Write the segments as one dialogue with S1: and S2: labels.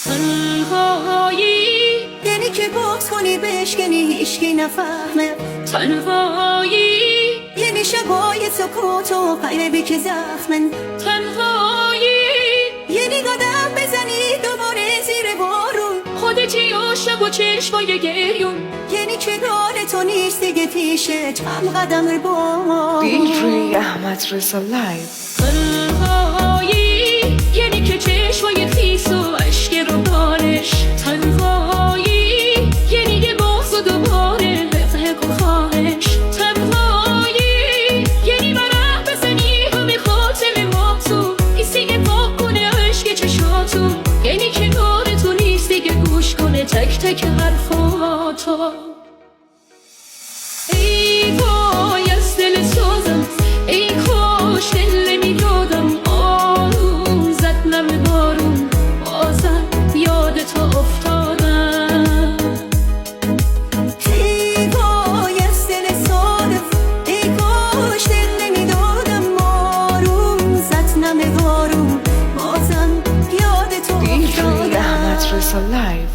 S1: تنهایی
S2: یعنی که باز کنی بشکنی هیچکی نفهمه.
S1: تنهایی
S2: یعنی شبای سکوت و قلبی که زخمن.
S1: تنهایی
S2: یعنی قدم بزنی دوباره زیر بارون،
S1: خودتی و شب و چشمای گریون.
S2: یعنی که داره تو نیست دیگه پیشت هم قدم با
S3: DJ احمد رضا لایو.
S1: تنهایی یعنی که چشمای خیس و عشق رو بارش. تنهایی یعنی یه باز و دوباره رفق و خواهش. تنهایی یعنی برق بزنی همه خاطر ما تو، حسی که پاک کنه عشق چشاتو. یعنی که داره تو نیست دیگه گوش کنه تک تک حرفاتو. ای وای از دل سوزم، ای کاش دل نمیدادم. آروم زد نم بارون، بازم یاد تو افتادم.
S2: ای وای از دل صادف، ای کاش دل نمیدادم. آروم زد نم بارون، بازم یاد تو
S3: DJ
S2: افتادم.
S3: احمد رضا لایو.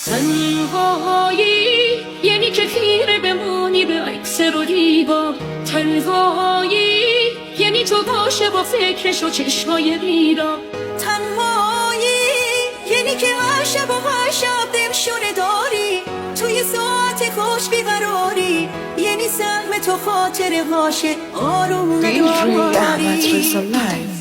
S1: تنهایی یعنی که خیره بمونی به عکس رو دیوار. تنهایی یعنی تو باشه با فکرش و چشمای بیدار.
S2: تنهایی یعنی که هر شب و هر شب دلشونه داری، توی ساعت خوش بیقراری. یعنی سهم تو خاطره باشه آروم
S3: DJ احمد
S2: نداری.
S3: رضا لایو.